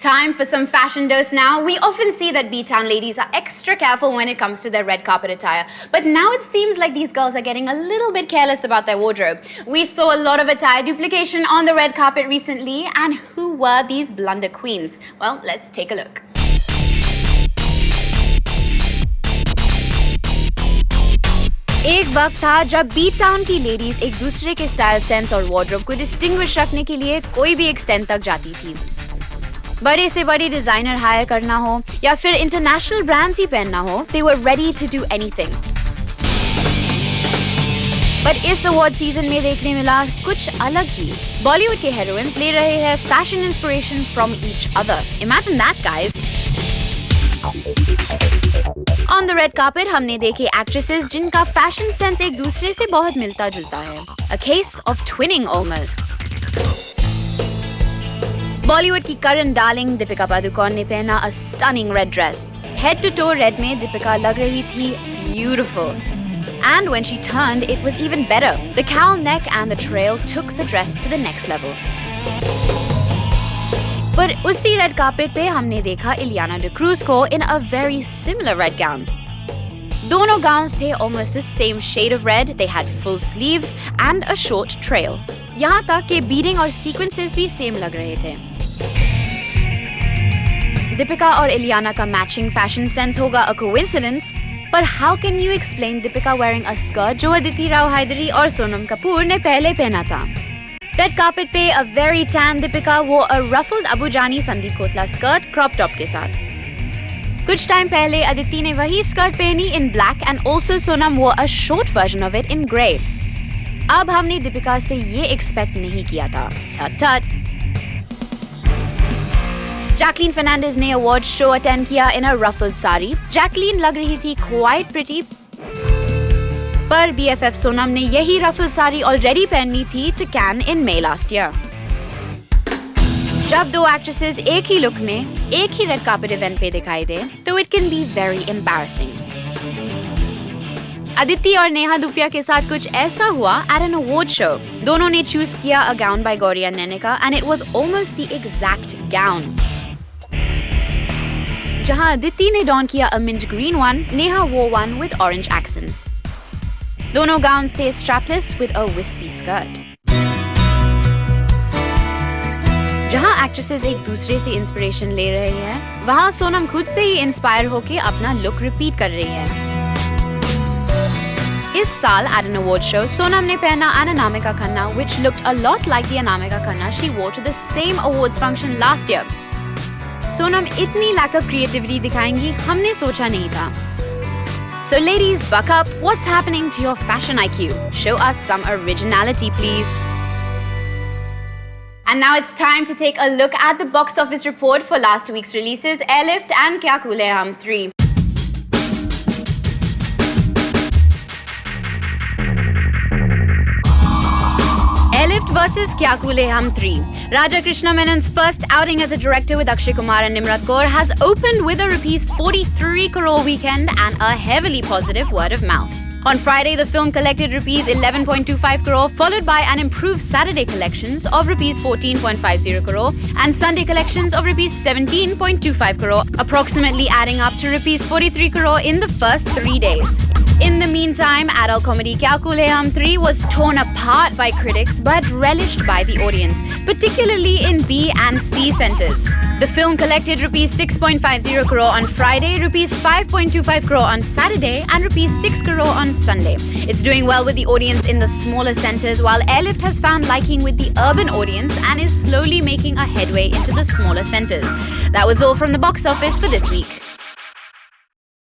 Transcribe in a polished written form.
Time for some fashion dose now. We often see that B-Town ladies are extra careful when it comes to their red carpet attire. But now it seems like these girls are getting a little bit careless about their wardrobe. We saw a lot of attire duplication on the red carpet recently. And who were these blunder queens? Well, let's take a look. एक वक्त था जब beat town की ladies एक दूसरे के style sense और wardrobe को डिस्टिंग्विश रखने के लिए कोई भी एक्सटेंट तक जाती थी। बड़े से बड़ी डिजाइनर हायर करना हो या फिर इंटरनेशनल ब्रांड्स ही पहनना हो, they were ready to do anything. पर इस अवार्ड सीजन में देखने मिला कुछ अलग ही। बॉलीवुड के हीरोइंस ले रहे हैं fashion inspiration from each other. Imagine that, guys. On the red carpet हमने देखे एक्ट्रेसेस जिनका फैशन सेंस एक दूसरे से बहुत मिलता जुलता है। A case of twinning almost. Bollywood की करंट डार्लिंग दीपिका पादुकोण ने पहना a stunning red dress. Head to toe red में दीपिका लग रही थी beautiful. And when she turned, it was even better. The cowl neck and the trail took the dress to the next level. पर उसी red carpet पे हमने देखा इलियाना डिक्रूज को in a very similar red gown. दोनों गाउन्स थे almost the same shade of red. They had full sleeves and a short trail. यहाँ तक कि बीडिंग और सीक्वेंसेस भी सेम लग रहे थे। दीपिका और इलियाना का मैचिंग फैशन सेंस होगा a coincidence, पर how can you explain Deepika wearing a skirt जो अदिति राव हैदरी और सोनम कपूर ने पहले पहना था? रेड कार्पेट पे a very tan दीपिका वो a ruffled अबू जानी Sandeep Khosla skirt crop top के साथ। कुछ टाइम पहले अदिति ने वही स्कर्ट पहनी इन ब्लैक एंड ऑल्सो सोनम वो a short version of it in grey. अब हमने दीपिका से ये एक्सपेक्ट नहीं किया था। ठट जैकलीन फर्नांडिस ने अवार्ड शो अटेंड किया in a ruffled sari. Jacqueline लग रही थी क्वाइट प्रिटी, पर BFF सोनम ने यही रफल साड़ी ऑलरेडी पहनी थी to Cannes in May last year. जब दो एक्ट्रेसेस एक ही लुक में एक ही रेड कार्पेट इवेंट पे दिखाई दे तो it can be very embarrassing. Aditi और नेहा धूपिया के साथ कुछ ऐसा हुआ एट एन अवार्ड शो। दोनों ने चूज किया अ gown by Gauri Nainika and it was almost the exact gown. जहां अदिति ने डॉन किया a mint green one, Neha वो वन विद ऑरेंज एक्सेंट्स। दोनों गाउन्स थे strapless with a wispy skirt. जहां एक्ट्रेसेस एक दूसरे से इंस्पिरेशन ले रहे हैं, वहां सोनम खुद से ही इंस्पायर होके अपना लुक रिपीट कर रही है। इस साल at an award show Sonam ने पहना an Anamika Khanna which looked a lot like the Anamika Khanna she wore to the same awards function last year. Sonam इतनी lack of creativity दिखाएंगी हमने सोचा नहीं था। So ladies, buck up. What's happening to your fashion IQ? Show us some originality, please. And now it's time to take a look at the box office report for last week's releases, Airlift and Kya Cool Hai Hum 3. Airlift versus Kya Cool Hai Hum 3. Raja Krishna Menon's first outing as a director with Akshay Kumar and Nimrat Kaur has opened with a rupees 43 crore weekend and a heavily positive word of mouth. On Friday, the film collected rupees 11.25 crore, followed by an improved Saturday collections of rupees 14.50 crore and Sunday collections of rupees 17.25 crore, approximately adding up to rupees 43 crore in the first 3 days. In the meantime, adult comedy Kya Cool Hai Hum 3 was torn apart by critics but relished by the audience, particularly in B and C centers. The film collected rupees 6.50 crore on Friday, rupees 5.25 crore on Saturday, and rupees 6 crore on Sunday. It's doing well with the audience in the smaller centers, while Airlift has found liking with the urban audience and is slowly making a headway into the smaller centers. That was all from the box office for this week.